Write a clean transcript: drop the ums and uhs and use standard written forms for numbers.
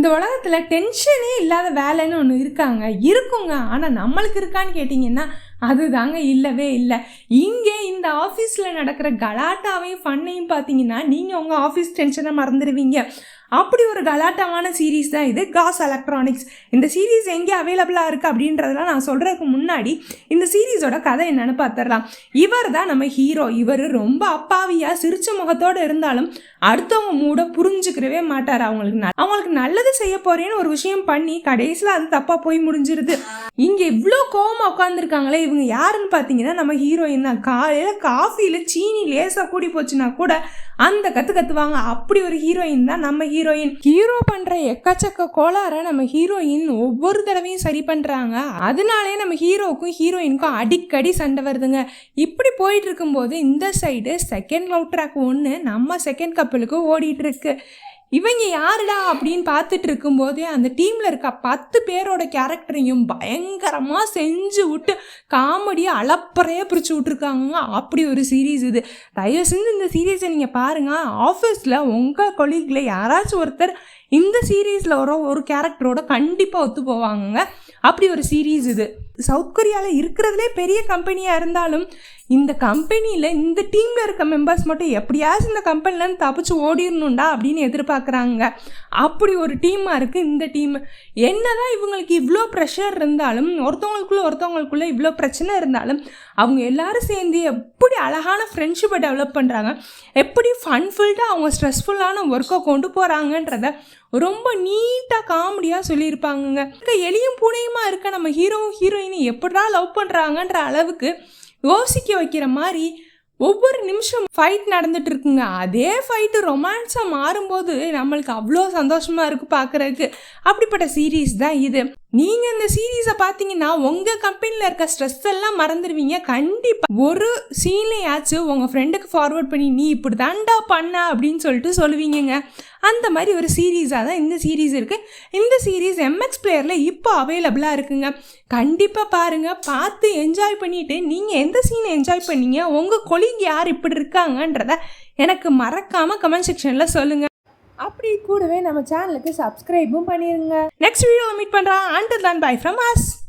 இந்த உலகத்தில் டென்ஷனே இல்லாத வேலைன்னு ஒன்று இருக்குங்க. ஆனால் நம்மளுக்கு இருக்கான்னு கேட்டிங்கன்னா அதுதாங்க இல்லவே இல்லை. இங்கே இந்த ஆஃபீஸில் நடக்கிற கலாட்டாவையும் ஃபன்னையும் பார்த்தீங்கன்னா நீங்கள் உங்கள் ஆஃபீஸ் டென்ஷனை மறந்துடுவீங்க. அப்படி ஒரு கலாட்டமான சீரீஸ் தான் இது, காஸ் எலக்ட்ரானிக்ஸ். இந்த சீரீஸ் எங்கே அவைலபிளாக இருக்குது அப்படின்றதெல்லாம் நான் சொல்கிறதுக்கு முன்னாடி இந்த சீரீஸோட கதை என்னென்னு பார்த்துடலாம். இவர் தான் நம்ம ஹீரோ. இவர் ரொம்ப அப்பாவியாக சிரிச்ச முகத்தோடு இருந்தாலும் அடுத்தவங்க மூட புரிஞ்சுக்கிறவே மாட்டார். அவங்களுக்கு நல்லது செய்ய போறேன்னு ஒரு விஷயம் பண்ணி கடைசியில் அது தப்பாக போய் முடிஞ்சிருது. இங்கே இவ்வளோ கோவமாக உட்காந்துருக்காங்களே, இவங்க யாருன்னு பார்த்தீங்கன்னா நம்ம ஹீரோயின் தான். காலையில் காஃபியில் சீனி லேசாக கூடி போச்சுன்னா கூட அந்த கற்றுவாங்க. அப்படி ஒரு ஹீரோயின் தான் நம்ம ஹீரோயின். ஹீரோ பண்ணுற எக்கச்சக்க கோளாறை நம்ம ஹீரோயின் ஒவ்வொரு தடவையும் சரி பண்ணுறாங்க. அதனாலே நம்ம ஹீரோவுக்கும் ஹீரோயினுக்கும் அடிக்கடி சண்டை வருதுங்க. இப்படி போயிட்டு இருக்கும்போது இந்த சைடு செகண்ட் லவ் ட்ராக் ஒன்று நம்ம செகண்ட் கப்பலுக்கு ஓடிட்டு இருக்கு. இவங்க யாருடா அப்படின்னு பார்த்துட்டு இருக்கும்போதே அந்த டீமில் இருக்க 10 பேரோட கேரக்டரையும் பயங்கரமாக செஞ்சு விட்டு காமெடியை அளப்பறையாக பிரித்து விட்ருக்காங்க. அப்படி ஒரு சீரீஸ் இது. தயவு செஞ்சு இந்த சீரீஸை நீங்கள் பாருங்கள். ஆஃபீஸில் உங்கள் கொலீகில் யாராச்சும் ஒருத்தர் இந்த சீரீஸில் ஒரு கேரக்டரோட கண்டிப்பாக ஒத்து போவாங்க. அப்படி ஒரு சீரீஸ் இது. சவுத் கொரியாவில் இருக்கிறதுலே பெரிய கம்பெனியாக இருந்தாலும் இந்த கம்பெனியில் இந்த டீமில் இருக்க மெம்பர்ஸ் மட்டும் எப்படியாச்சும் இந்த கம்பெனிலேருந்து தப்பிச்சு ஓடிடணுண்டா அப்படின்னு எதிர்பார்க்குறாங்க. அப்படி ஒரு டீமாக இருக்குது இந்த டீம். என்னதான் இவங்களுக்கு இவ்வளோ ப்ரெஷர் இருந்தாலும், ஒருத்தவங்களுக்குள்ளே இவ்வளோ பிரச்சனை இருந்தாலும் அவங்க எல்லாரும் சேர்ந்து எப்படி அழகான ஃப்ரெண்ட்ஷிப்பை டெவலப் பண்ணுறாங்க, எப்படி ஃபன்ஃபுல்டாக அவங்க ஸ்ட்ரெஸ்ஃபுல்லான ஒர்க்கை கொண்டு போகிறாங்கன்றத ரொம்ப நீட்டாக காமெடியாக சொல்லியிருப்பாங்கங்க. எளியும் பூனையுமா இருக்க நம்ம ஹீரோவும் ஹீரோயினும் எப்படா லவ் பண்ணுறாங்கன்ற அளவுக்கு யோசிக்க வைக்கிற மாதிரி ஒவ்வொரு நிமிஷம் ஃபைட் நடந்துட்டு இருக்குங்க. அதே ஃபைட்டு ரொமான்ஸாக மாறும்போது நம்மளுக்கு அவ்வளோ சந்தோஷமாக இருக்குது பார்க்குறதுக்கு. அப்படிப்பட்ட சீரீஸ் தான் இது. நீங்கள் இந்த சீரீஸை பார்த்தீங்கன்னா உங்கள் கம்பெனியில் இருக்க ஸ்ட்ரெஸ் எல்லாம் மறந்துடுவீங்க. கண்டிப்பாக ஒரு சீன்லையாச்சும் உங்கள் ஃப்ரெண்டுக்கு ஃபார்வர்ட் பண்ணி நீ இப்படி தாண்டா பண்ண அப்படின்னு சொல்லிட்டு சொல்லுவீங்கங்க. அந்த மாதிரி ஒரு சீரீஸாக தான் இந்த சீரீஸ் இருக்குது. இந்த சீரீஸ் MX பிளேயரில் இப்போ அவைலபிளாக இருக்குங்க. கண்டிப்பாக பாருங்கள். பார்த்து என்ஜாய் பண்ணிவிட்டு நீங்கள் எந்த சீனை என்ஜாய் பண்ணீங்க, உங்கள் கொலீக் யார் இப்படி இருக்காங்கன்றத எனக்கு மறக்காமல் கமெண்ட் செக்ஷனில் சொல்லுங்கள். அப்படி கூடவே நம்ம சேனலுக்கு சப்ஸ்கிரைபும் பண்ணிடுங்க. நெக்ஸ்ட் வீடியோவில் மீட் பண்ணுறேன். Until then, bye from us.